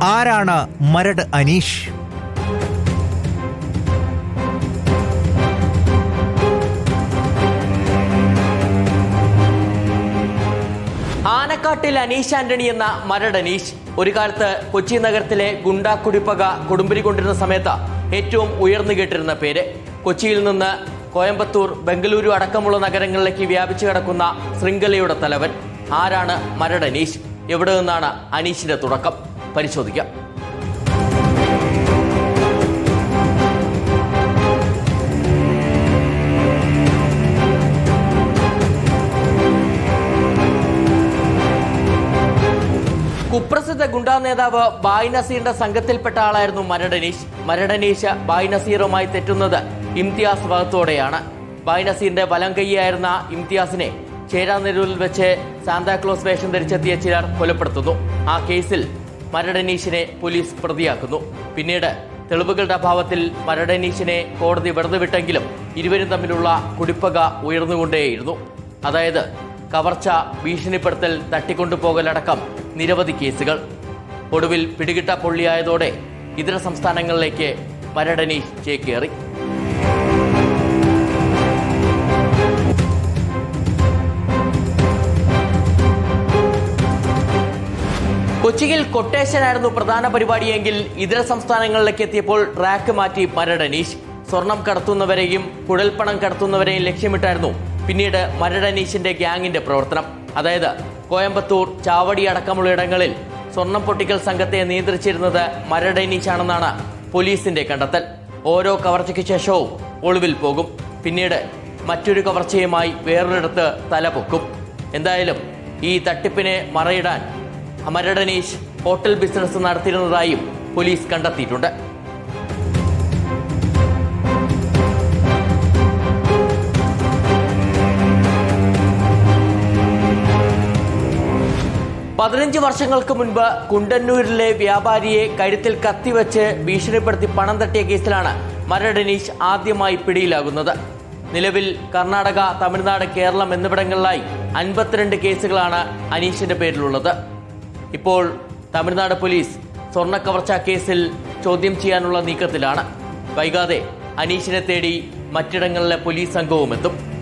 ആരാണ് മരട് അനീഷ്? ആനക്കാട്ടിൽ അനീഷ് ആന്റണി എന്ന മരട് അനീഷ് ഒരു കാലത്ത് കൊച്ചി നഗരത്തിലെ ഗുണ്ടാ കുടിപ്പക കൊടുമ്പിരി കൊണ്ടിരുന്ന സമയത്ത് ഏറ്റവും ഉയർന്നു കേട്ടിരുന്ന പേര്. കൊച്ചിയിൽ നിന്ന് കോയമ്പത്തൂർ, ബംഗളൂരു അടക്കമുള്ള നഗരങ്ങളിലേക്ക് വ്യാപിച്ചു കിടക്കുന്ന ശൃംഖലയുടെ തലവൻ. ആരാണ് മരട് അനീഷ്? എവിടെ നിന്നാണ് അനീഷിന്റെ തുടക്കം? പരിശോധിക്കാം. കുപ്രസിദ്ധ ഗുണ്ടാ നേതാവ് ബായ് നസീറിന്റെ സംഘത്തിൽപ്പെട്ട ആളായിരുന്നു മരട് അനീഷ്. മരട് അനീഷ് ബായ് നസീറുമായി തെറ്റുന്നത് ഇംതിയാസ് വകത്തോടെയാണ്. ബായ് നസീറിന്റെ വലം കൈയായിരുന്ന ഇംതിയാസിനെ ചേരാനെരൂരിൽ വെച്ച് സാന്താക്ലോസ് വേഷം ധരിച്ചെത്തിയ ചിലർ കൊലപ്പെടുത്തുന്നു. ആ കേസിൽ മരട് അനീഷിനെ പോലീസ് പ്രതിയാക്കുന്നു. പിന്നീട് തെളിവുകളുടെ അഭാവത്തിൽ മരട് അനീഷിനെ കോടതി വെറുതെ വിട്ടെങ്കിലും ഇരുവരും തമ്മിലുള്ള കുടിപ്പക ഉയർന്നുകൊണ്ടേയിരുന്നു. അതായത് കവർച്ച, ഭീഷണിപ്പെടുത്തൽ, തട്ടിക്കൊണ്ടുപോകലടക്കം നിരവധി കേസുകൾ. ഒടുവിൽ പിടികിട്ട പൊള്ളിയായതോടെ ഇതര സംസ്ഥാനങ്ങളിലേക്ക് മരട് അനീഷ് ചേക്കേറി. കൊച്ചിയിൽ കൊട്ടേഷനായിരുന്നു പ്രധാന പരിപാടിയെങ്കിൽ ഇതര സംസ്ഥാനങ്ങളിലേക്ക് എത്തിയപ്പോൾ ട്രാക്ക് മാറ്റി മരട് അനീഷ്. സ്വർണം കടത്തുന്നവരെയും കുഴൽപ്പണം കടത്തുന്നവരെയും ലക്ഷ്യമിട്ടായിരുന്നു പിന്നീട് മരട് അനീഷിന്റെ ഗ്യാങ്ങിന്റെ പ്രവർത്തനം. അതായത് കോയമ്പത്തൂർ, ചാവടി അടക്കമുള്ള ഇടങ്ങളിൽ സ്വർണം പൊട്ടിക്കൽ സംഘത്തെ നിയന്ത്രിച്ചിരുന്നത് മരട് അനീഷാണെന്നാണ് പോലീസിന്റെ കണ്ടെത്തൽ. ഓരോ കവർച്ചയ്ക്ക് ശേഷവും ഒളിവിൽ പോകും. പിന്നീട് മറ്റൊരു കവർച്ചയുമായി വേറൊരിടത്ത് തലപൊക്കും. എന്തായാലും ഈ തട്ടിപ്പിനെ മറയിടാൻ മരട് അനീഷ് ഹോട്ടൽ ബിസിനസ് നടത്തിയിരുന്നതായും പോലീസ് കണ്ടെത്തിയിട്ടുണ്ട്. പതിനഞ്ച് വർഷങ്ങൾക്ക് മുൻപ് കുണ്ടന്നൂരിലെ വ്യാപാരിയെ കഴുത്തിൽ കത്തിവെച്ച് ഭീഷണിപ്പെടുത്തി പണം തട്ടിയ കേസിലാണ് മരട് അനീഷ് ആദ്യമായി പിടിയിലാകുന്നത്. നിലവിൽ കർണാടക, തമിഴ്നാട്, കേരളം എന്നിവിടങ്ങളിലായി 52 കേസുകളാണ് അനീഷിന്റെ പേരിലുള്ളത്. ഇപ്പോൾ തമിഴ്നാട് പോലീസ് സ്വർണ്ണക്കവർച്ചാ കേസിൽ ചോദ്യം ചെയ്യാനുള്ള നീക്കത്തിലാണ്. വൈകാതെ അനീഷിനെ തേടി മറ്റിടങ്ങളിലെ പോലീസ് സംഘവും എത്തും.